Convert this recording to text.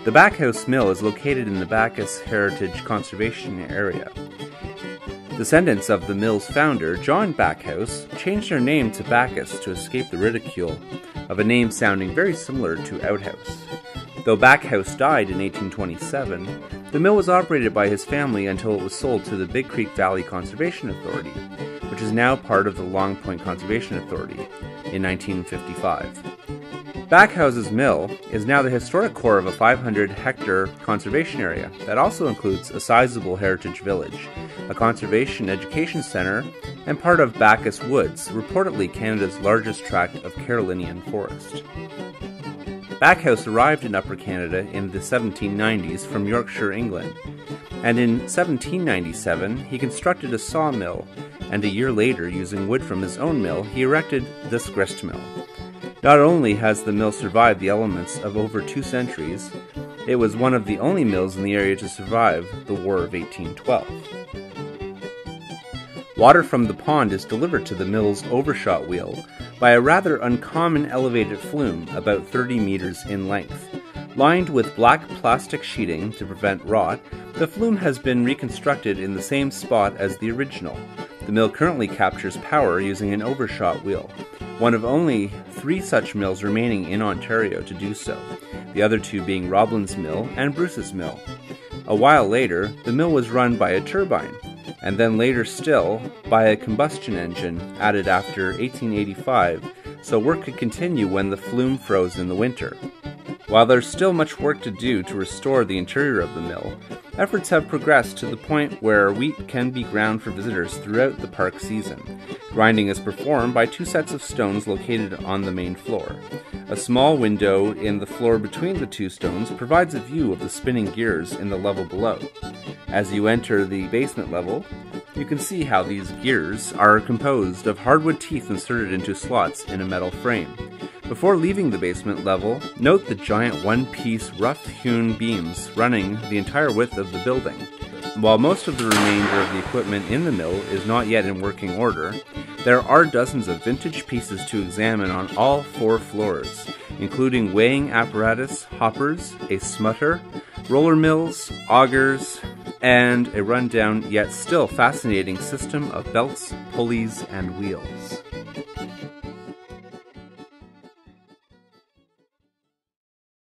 The Backhouse Mill is located in the Backus Heritage Conservation Area. Descendants of the mill's founder, John Backhouse, changed their name to Backus to escape the ridicule of a name sounding very similar to outhouse. Though Backhouse died in 1827, the mill was operated by his family until it was sold to the Big Creek Valley Conservation Authority, which is now part of the Long Point Conservation Authority, in 1955. Backhouse's mill is now the historic core of a 500-hectare conservation area that also includes a sizable heritage village, a conservation education center, and part of Backus Woods, reportedly Canada's largest tract of Carolinian forest. Backhouse arrived in Upper Canada in the 1790s from Yorkshire, England, and in 1797 he constructed a sawmill, and a year later, using wood from his own mill, he erected this grist mill. Not only has the mill survived the elements of over 2 centuries, it was one of the only mills in the area to survive the War of 1812. Water from the pond is delivered to the mill's overshot wheel by a rather uncommon elevated flume about 30 meters in length. Lined with black plastic sheeting to prevent rot, the flume has been reconstructed in the same spot as the original. The mill currently captures power using an overshot wheel, one of only 3 such mills remaining in Ontario to do so, the other 2 being Roblin's Mill and Bruce's Mill. A while later, the mill was run by a turbine, and then later still by a combustion engine added after 1885, so work could continue when the flume froze in the winter. While there's still much work to do to restore the interior of the mill, efforts have progressed to the point where wheat can be ground for visitors throughout the park season. Grinding is performed by 2 sets of stones located on the main floor. A small window in the floor between the 2 stones provides a view of the spinning gears in the level below. As you enter the basement level, you can see how these gears are composed of hardwood teeth inserted into slots in a metal frame. Before leaving the basement level, note the giant one-piece rough-hewn beams running the entire width of the building. While most of the remainder of the equipment in the mill is not yet in working order, there are dozens of vintage pieces to examine on all 4 floors, including weighing apparatus, hoppers, a smutter, roller mills, augers, and a rundown yet still fascinating system of belts, pulleys, and wheels.